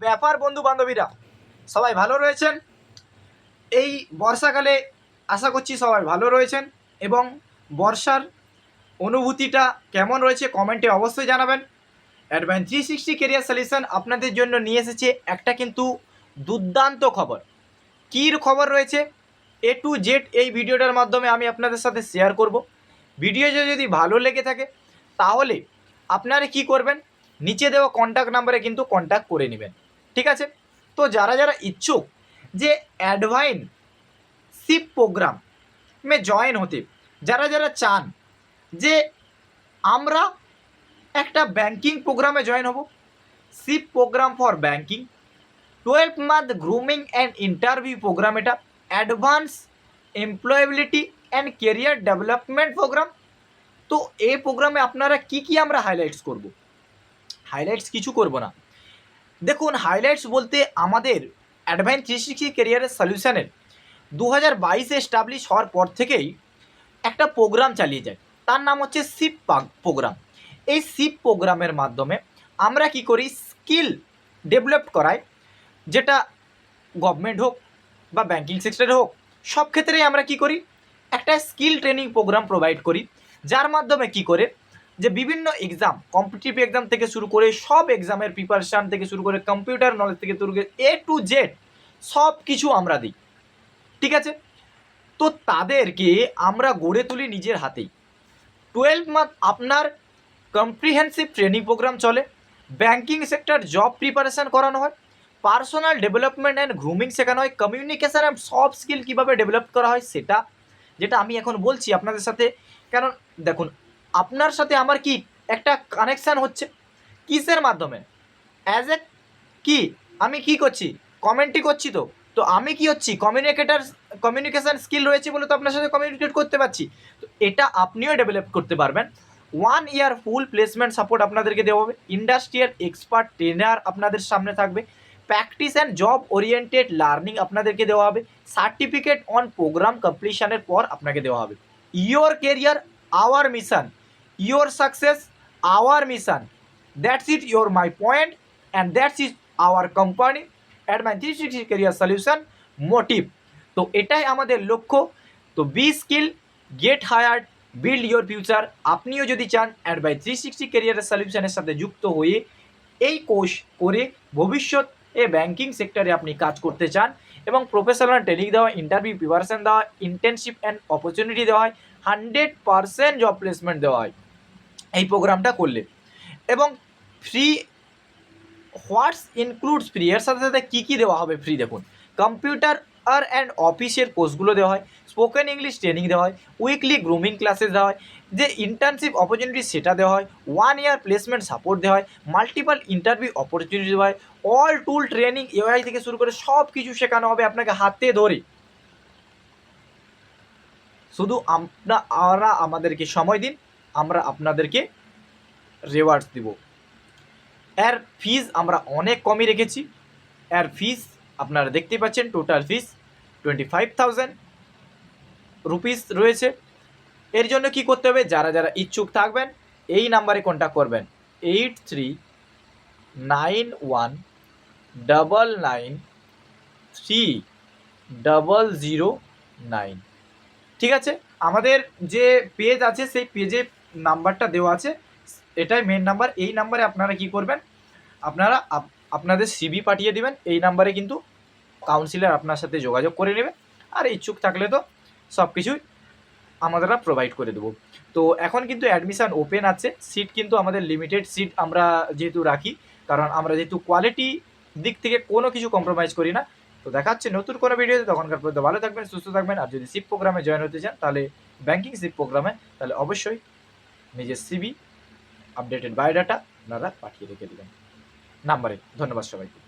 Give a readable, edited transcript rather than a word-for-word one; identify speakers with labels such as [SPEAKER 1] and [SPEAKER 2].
[SPEAKER 1] ব্যাপার বন্ধু বান্ধবীরা, সবাই ভালো রয়েছেন। এই বর্ষাকালে আশা করছি সবাই ভালো রয়েছেন এবং বর্ষার অনুভূতিটা কেমন রয়েছে কমেন্টে অবশ্যই জানাবেন। অ্যাডভান্স 360 কেরিয়ার সলিউশন আপনাদের জন্য নিয়ে এসেছে একটা কিন্তু দুর্দান্ত খবর। কীর খবর রয়েছে এ টু জেড এই ভিডিওটার মাধ্যমে আমি আপনাদের সাথে শেয়ার করব। ভিডিওটা যদি ভালো লেগে থাকে তাহলে আপনারা কি করবেন, নিচে দেওয়া কন্ট্যাক্ট নাম্বারে কিন্তু কন্ট্যাক্ট করে নেবেন, ঠিক আছে? তো যারা যারা ইচ্ছুক যে অ্যাডভান্সশিপ প্রোগ্রাম মে জয়েন হতে, যারা যারা চান যে আমরা একটা ব্যাংকিং প্রোগ্রামে জয়েন হব, ship program for banking 12 month grooming and interview program, এটা advance employability and career development program. তো এই প্রোগ্রামে আপনারা কি আমরা হাইলাইটস করব, হাইলাইটস কিছু করব না। দেখুন, হাইলাইটস বলতে আমাদের অ্যাডভান্স 360 কেরিয়ারের সলিউশনের 2022 এস্টাবলিশ হওয়ার পর থেকেই একটা প্রোগ্রাম চালিয়ে যায়, তার নাম হচ্ছে শিপ প্রোগ্রাম। এই শিপ প্রোগ্রামের মাধ্যমে আমরা কি করি, স্কিল ডেভেলপ করাই, যেটা গভর্নমেন্ট হোক বা ব্যাংকিং সেক্টরে হোক, সব ক্ষেত্রেই আমরা কি করি, একটা স্কিল ট্রেনিং প্রোগ্রাম প্রোভাইড করি, যার মাধ্যমে কি করে যে বিভিন্ন এক্সাম, কম্পিটিটিভ এক্সাম থেকে শুরু করে সব এক্সামের প্রিপারেশান থেকে শুরু করে কম্পিউটার নলেজ থেকে শুরু করে এ টু জেড সব কিছু আমরা দিই, ঠিক আছে? তো তাদেরকে আমরা গড়ে তুলি নিজের হাতেই। 12 মান্থ আপনার কম্প্রিহেন্সিভ ট্রেনিং প্রোগ্রাম চলে, ব্যাংকিং সেক্টর জব প্রিপারেশান করানো হয়, পার্সোনাল ডেভেলপমেন্ট অ্যান্ড গ্রুমিং শেখানো হয়, কমিউনিকেশান অ্যান্ড সফট স্কিল কীভাবে ডেভেলপ করা হয় সেটা, যেটা আমি এখন বলছি আপনাদের সাথে। কারণ দেখুন, আপনার সাথে আমার কি একটা কানেকশান হচ্ছে, কিসের মাধ্যমে, অ্যাজ এ কি আমি কি করছি, কমেন্টই করছি। তো তো আমি কি হচ্ছি, কমিউনিকেশান স্কিল রয়েছে বলে তো আপনার সাথে কমিউনিকেট করতে পারছি। তো এটা আপনিও ডেভেলপ করতে পারবেন। 1 ইয়ার ফুল প্লেসমেন্ট সাপোর্ট আপনাদেরকে দেওয়া হবে, ইন্ডাস্ট্রিয়াল এক্সপার্ট ট্রেনার আপনাদের সামনে থাকবে, practice and job oriented learning আপনাদেরকে দেওয়া হবে, সার্টিফিকেট অন প্রোগ্রাম কমপ্লিশনের পর আপনাকে দেওয়া হবে। Your career our mission, your success our mission, that's it your my point and that's it our company advance 360 career solution motive. তো এটাই আমাদের লক্ষ্য। তো be skill, get hired, build your future. আপনিও যদি চান অ্যাডভান্স 360 কেরিয়ারের সলিউশনের সাথে যুক্ত হয়ে এই কোর্স করে ভবিষ্যতে ব্যাংকিং সেক্টরে আপনি কাজ করতে চান এবং প্রফেশনাল ট্রেনিং দেওয়া, ইন্টারভিউ প্রিপারেশন দেওয়া, ইন্টার্নশিপ অ্যান্ড অপরচুনিটি দেওয়া হয়, 100% জব প্লেসমেন্ট দেওয়া হয় এই প্রোগ্রামটা করলে। এবং ফ্রি, হোয়াটস ইনক্লুডস ফ্রি, এর সাথে সাথে কী দেওয়া হবে ফ্রি, দেখুন, কম্পিউটার অ্যান্ড অফিসের কোর্সগুলো দেওয়া হয়, স্পোকেন ইংলিশ ট্রেনিং দেওয়া হয়, উইকলি গ্রুমিং ক্লাসেস দেওয়া হয়, যে ইন্টার্নশিপ অপরচুনিটি সেটা দেওয়া হয়, 1 ইয়ার প্লেসমেন্ট সাপোর্ট দেওয়া হয়, মাল্টিপল ইন্টারভিউ অপরচুনিটি দেওয়া হয়, অল টুল ট্রেনিং এআই থেকে শুরু করে সব কিছু শেখানো হবে আপনাকে হাতে ধরে। শুধু আপনারা আমাদেরকে সময় দিন, আমরা আপনাদেরকে রেওয়ার্ডস দিব। এর ফিজ আমরা অনেক কমই রেখেছি। এর ফিস আপনারা দেখতেই পাচ্ছেন, টোটাল ফিস 25,000 রুপিস রয়েছে। এর জন্য কি করতে হবে, যারা যারা ইচ্ছুক থাকবেন এই নাম্বারে কন্ট্যাক্ট করবেন, 8391993009, ঠিক আছে? আমাদের যে পেজ আছে সেই পেজে নাম্বারটা দেওয়া আছে, এটাই মেন নাম্বার। এই নাম্বারে আপনারা কি করবেন, আপনারা আপনাদের সিভি পাঠিয়ে দিবেন। এই নাম্বারে কিন্তু কাউন্সিলর আপনার সাথে যোগাযোগ করে নেবে। আর ইচ্ছুক থাকলে তো সব কিছুই আমাদেরা প্রোভাইড করে দেবো। তো এখন কিন্তু অ্যাডমিশান ওপেন আছে, সিট কিন্তু আমাদের লিমিটেড সিট আমরা যেহেতু রাখি, কারণ আমরা যেহেতু কোয়ালিটি দিক থেকে কোনো কিছু কম্প্রোমাইজ করি না। তো দেখা হচ্ছে নতুন কোনো ভিডিওতে, তখনকার পর্যন্ত ভালো থাকবেন, সুস্থ থাকবেন। আর যদি শিপ প্রোগ্রামে জয়েন হতে চান, তাহলে ব্যাংকিং শিপ প্রোগ্রামে, তাহলে অবশ্যই নিজের সিভি, আপডেটেড বায়োডাটা আপনারা পাঠিয়ে রেখে দেবেন নাম্বারে। ধন্যবাদ সবাইকে।